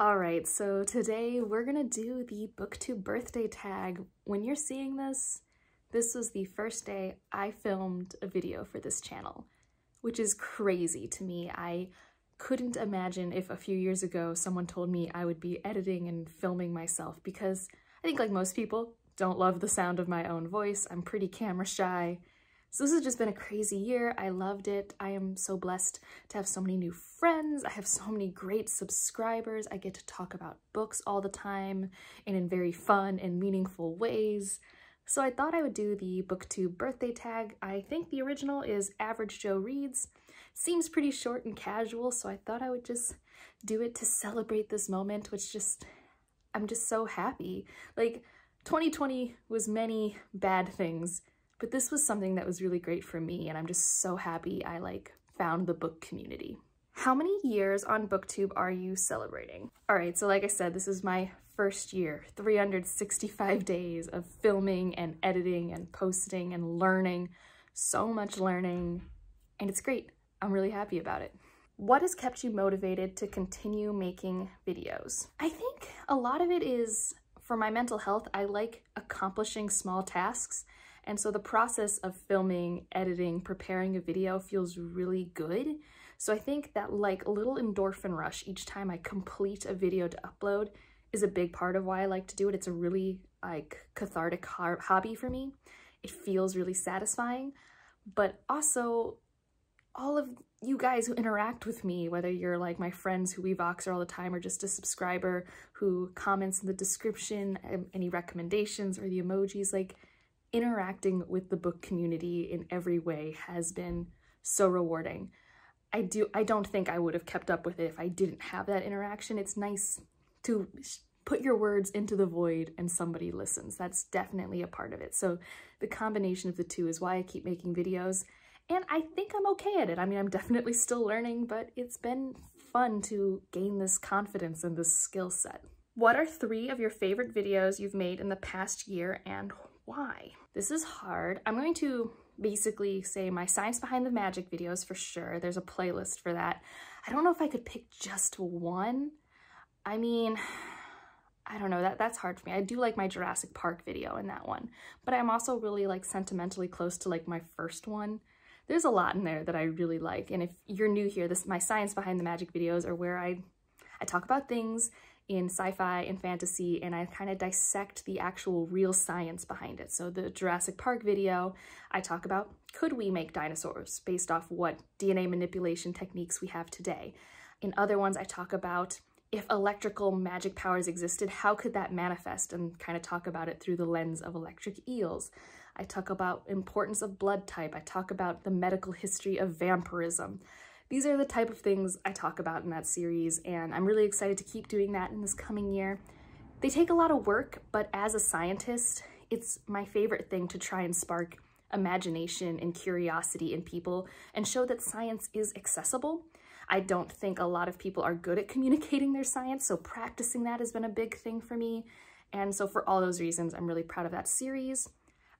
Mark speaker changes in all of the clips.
Speaker 1: All right, so today we're gonna do the BookTube birthday tag. When you're seeing this, this was the first day I filmed a video for this channel, which is crazy to me. I couldn't imagine if a few years ago someone told me I would be editing and filming myself, because I think, like most people, don't love the sound of my own voice. I'm pretty camera shy. So this has just been a crazy year. I loved it. I am so blessed to have so many new friends. I have so many great subscribers. I get to talk about books all the time and in very fun and meaningful ways. So I thought I would do the BookTube birthday tag. I think the original is Average Joe Reads. Seems pretty short and casual, so I thought I would just do it to celebrate this moment, which I'm just so happy. Like, 2020 was many bad things, but this was something that was really great for me, and I'm just so happy I found the book community. How many years on BookTube are you celebrating? All right, so like I said, this is my first year, 365 days of filming and editing and posting and learning, so much learning, and it's great. I'm really happy about it. What has kept you motivated to continue making videos? I think a lot of it is, for my mental health, I like accomplishing small tasks. And so the process of filming, editing, preparing a video feels really good. So I think that little endorphin rush each time I complete a video to upload is a big part of why I like to do it. It's a really cathartic hobby for me. It feels really satisfying, but also all of you guys who interact with me, whether you're my friends who we Voxer all the time or just a subscriber who comments in the description, any recommendations or the emojis, interacting with the book community in every way has been so rewarding. I don't think I would have kept up with it if I didn't have that interaction. It's nice to put your words into the void and somebody listens. That's definitely a part of it. So the combination of the two is why I keep making videos. And I think I'm okay at it. I mean, I'm definitely still learning, but it's been fun to gain this confidence and this skill set. What are 3 of your favorite videos you've made in the past year and why? This is hard. I'm going to basically say my Science Behind the Magic videos for sure. There's a playlist for that. I don't know if I could pick just one. I mean, I don't know, that's hard for me. I do like my Jurassic Park video in that one, but I'm also really sentimentally close to my first one. There's a lot in there that I really like, and if you're new here, my Science Behind the Magic videos are where I talk about things in sci-fi and fantasy, and I kind of dissect the actual real science behind it. So the Jurassic Park video, I talk about, could we make dinosaurs based off what DNA manipulation techniques we have today? In other ones, I talk about, if electrical magic powers existed, how could that manifest, and kind of talk about it through the lens of electric eels. I talk about importance of blood type. I talk about the medical history of vampirism. These are the type of things I talk about in that series, and I'm really excited to keep doing that in this coming year. They take a lot of work, but as a scientist, it's my favorite thing to try and spark imagination and curiosity in people and show that science is accessible. I don't think a lot of people are good at communicating their science, so practicing that has been a big thing for me. And so for all those reasons, I'm really proud of that series.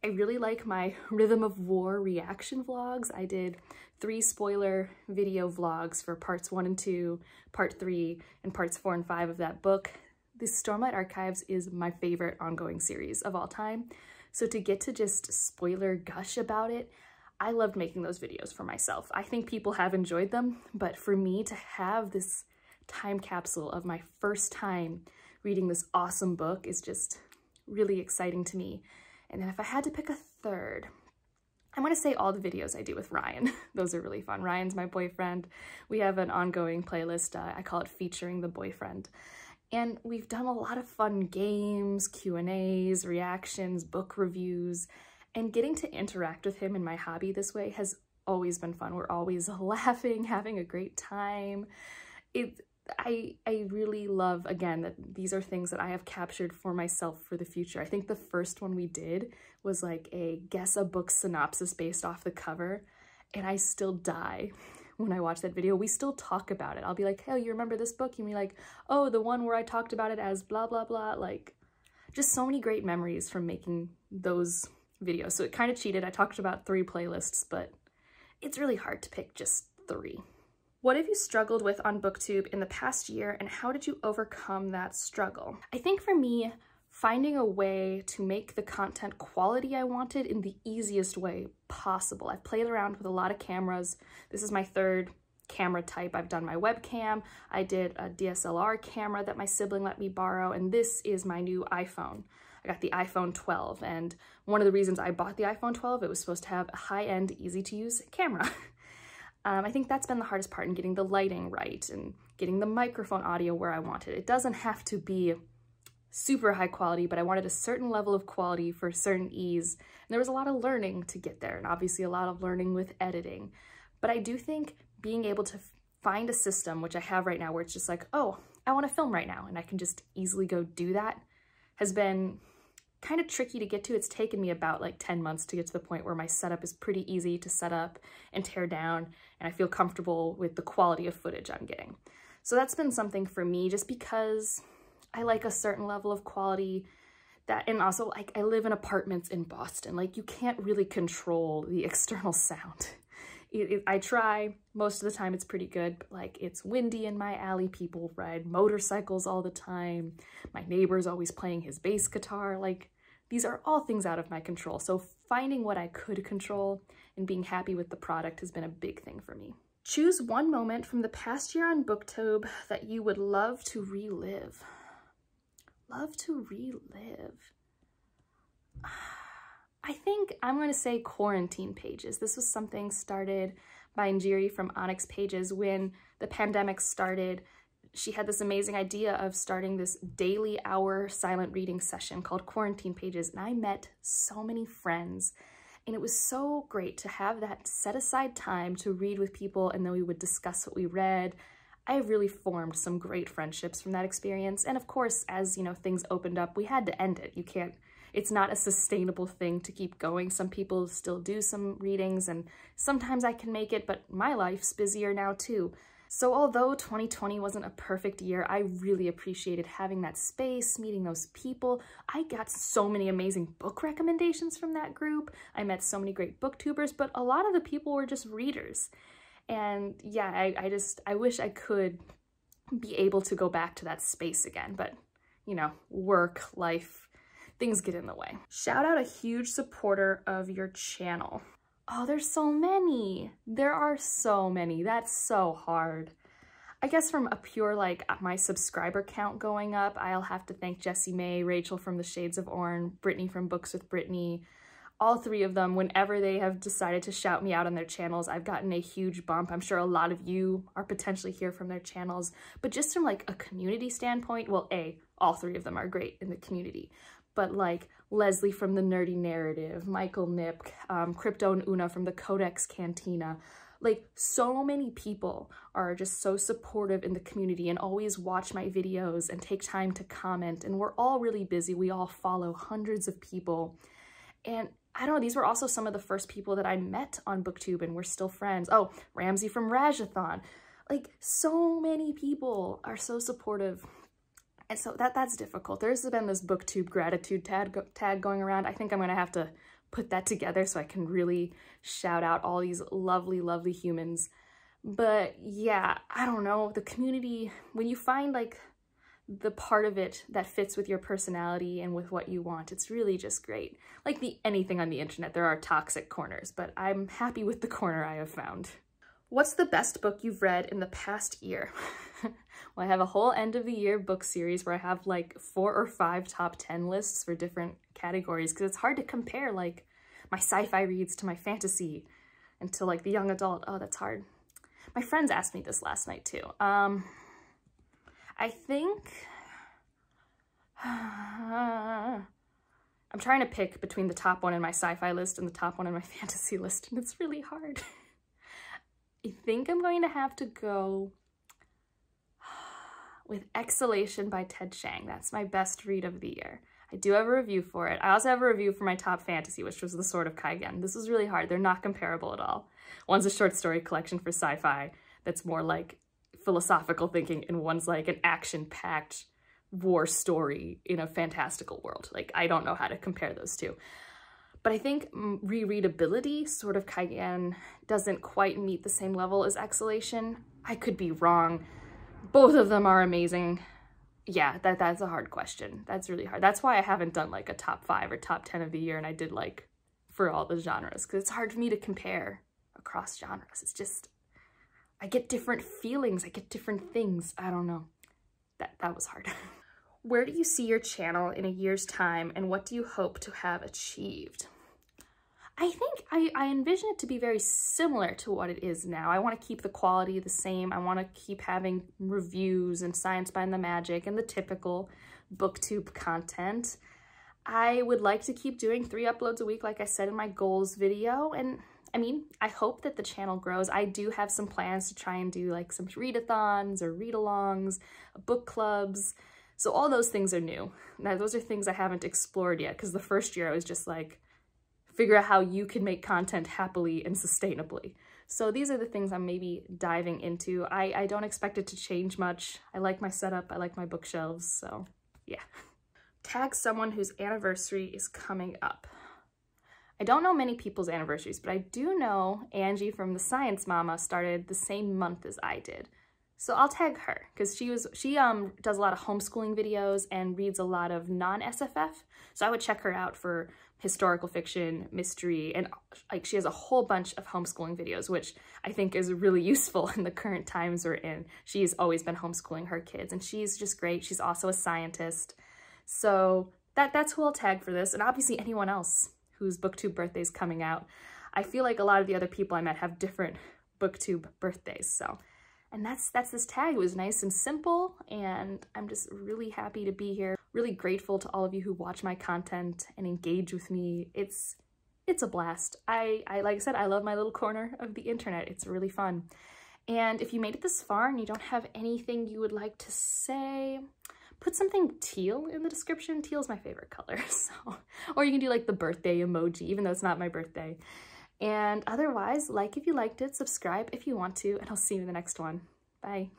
Speaker 1: I really like my Rhythm of War reaction vlogs. I did 3 spoiler video vlogs for parts 1 and 2, part 3, and parts 4 and 5 of that book. The Stormlight Archives is my favorite ongoing series of all time. So to get to just spoiler gush about it, I loved making those videos for myself. I think people have enjoyed them, but for me to have this time capsule of my first time reading this awesome book is just really exciting to me. And then if I had to pick a third, I'm gonna say all the videos I do with Ryan. Those are really fun. Ryan's my boyfriend. We have an ongoing playlist. I call it Featuring the Boyfriend. And we've done a lot of fun games, Q&As, reactions, book reviews, and getting to interact with him in my hobby this way has always been fun. We're always laughing, having a great time. I really love, again, that these are things that I have captured for myself for the future. I think the first one we did was a guess a book synopsis based off the cover, and I still die when I watch that video. We still talk about it. I'll be like, hey, you remember this book? And be like, oh, the one where I talked about it as blah, blah, blah. Just so many great memories from making those videos. So it kind of cheated. I talked about 3 playlists, but it's really hard to pick just 3. What have you struggled with on BookTube in the past year, and how did you overcome that struggle? I think for me, finding a way to make the content quality I wanted in the easiest way possible. I've played around with a lot of cameras. This is my third camera type. I've done my webcam. I did a DSLR camera that my sibling let me borrow, and this is my new iPhone. I got the iPhone 12, and one of the reasons I bought the iPhone 12, it was supposed to have a high-end, easy-to-use camera. I think that's been the hardest part in getting the lighting right and getting the microphone audio where I want it. It doesn't have to be super high quality, but I wanted a certain level of quality for certain ease. And there was a lot of learning to get there, and obviously a lot of learning with editing. But I do think being able to find a system, which I have right now, where it's just like, oh, I want to film right now, and I can just easily go do that, has been kind of tricky to get to. It's taken me about like 10 months to get to the point where my setup is pretty easy to set up and tear down, and I feel comfortable with the quality of footage I'm getting. So that's been something for me, just because I like a certain level of quality that, and also like I live in apartments in Boston, like you can't really control the external sound. I try, most of the time it's pretty good, but like it's windy in my alley, people ride motorcycles all the time, my neighbor's always playing his bass guitar, like these are all things out of my control. So finding what I could control and being happy with the product has been a big thing for me. Choose one moment from the past year on BookTube that you would love to relive. Love to relive. I think I'm going to say quarantine pages. This was something started by Njeri from Onyx Pages when the pandemic started. She had this amazing idea of starting this daily hour silent reading session called Quarantine Pages, and I met so many friends, and it was so great to have that set aside time to read with people, and then we would discuss what we read. I really formed some great friendships from that experience, and of course, as you know, things opened up, we had to end it. It's not a sustainable thing to keep going. Some people still do some readings, and sometimes I can make it, but my life's busier now too. So although 2020 wasn't a perfect year, I really appreciated having that space, meeting those people. I got so many amazing book recommendations from that group. I met so many great booktubers, but a lot of the people were just readers. And yeah, I wish I could be able to go back to that space again, but you know, work, life, things get in the way. Shout out a huge supporter of your channel. Oh, there's so many. There are so many. That's so hard. I guess from a pure, like, my subscriber count going up, I'll have to thank Jessie May, Rachel from The Shades of Orne, Brittany from Books with Brittany. All three of them, whenever they have decided to shout me out on their channels, I've gotten a huge bump. I'm sure a lot of you are potentially here from their channels, but just from like a community standpoint, well, all three of them are great in the community. But like Leslie from The Nerdy Narrative, Michael Nipk, Crypto and Una from the Codex Cantina, like so many people are just so supportive in the community and always watch my videos and take time to comment. And we're all really busy. We all follow hundreds of people. And I don't know, these were also some of the first people that I met on BookTube and we're still friends. Oh, Ramsey from Rajathon. Like so many people are so supportive. And so that's difficult. There's been this BookTube gratitude tag going around. I think I'm gonna have to put that together so I can really shout out all these lovely, lovely humans. But yeah, I don't know, the community, when you find like the part of it that fits with your personality and with what you want, it's really just great. Like anything on the internet, there are toxic corners, but I'm happy with the corner I have found. What's the best book you've read in the past year? Well, I have a whole end of the year book series where I have like 4 or 5 top 10 lists for different categories, because it's hard to compare like my sci-fi reads to my fantasy and to like the young adult. Oh, that's hard. My friends asked me this last night too. I think I'm trying to pick between the top one in my sci-fi list and the top one in my fantasy list, and it's really hard. I think I'm going to have to go with Exhalation by Ted Chiang. That's my best read of the year. I do have a review for it. I also have a review for my top fantasy, which was The Sword of Kaigen. This was really hard. They're not comparable at all. One's a short story collection for sci-fi that's more like philosophical thinking, and one's like an action-packed war story in a fantastical world. Like, I don't know how to compare those two. But I think rereadability, Sword of Kaigen, doesn't quite meet the same level as Exhalation. I could be wrong. Both of them are amazing. Yeah, that's a hard question. That's really hard. That's why I haven't done like a top 5 or top 10 of the year, and I did like for all the genres, because it's hard for me to compare across genres. It's just, I get different feelings, I get different things. I don't know. That was hard. Where do you see your channel in a year's time, and what do you hope to have achieved? I think I envision it to be very similar to what it is now. I want to keep the quality the same. I want to keep having reviews and Science Behind the Magic and the typical booktube content. I would like to keep doing 3 uploads a week, like I said in my goals video. And I mean, I hope that the channel grows. I do have some plans to try and do like some readathons or read-alongs, book clubs. So all those things are new. Now, those are things I haven't explored yet, because the first year I was just like, figure out how you can make content happily and sustainably. So these are the things I'm maybe diving into. I don't expect it to change much. I like my setup, I like my bookshelves, so yeah. Tag someone whose anniversary is coming up. I don't know many people's anniversaries, but I do know Angie from The Science Mama started the same month as I did. So I'll tag her, because she does a lot of homeschooling videos and reads a lot of non-SFF. So I would check her out for historical fiction, mystery, and like she has a whole bunch of homeschooling videos, which I think is really useful in the current times we're in. She's always been homeschooling her kids, and she's just great. She's also a scientist. So that's who I'll tag for this. And obviously anyone else whose BookTube birthday is coming out. I feel like a lot of the other people I met have different BookTube birthdays, so. And that's this tag. It was nice and simple, and I'm just really happy to be here. Really grateful to all of you who watch my content and engage with me. It's a blast. I like I said, I love my little corner of the internet. It's really fun. And if you made it this far and you don't have anything you would like to say, put something teal in the description. Teal is my favorite color, so. Or you can do like the birthday emoji, even though it's not my birthday. And otherwise, like if you liked it, subscribe if you want to, and I'll see you in the next one. Bye.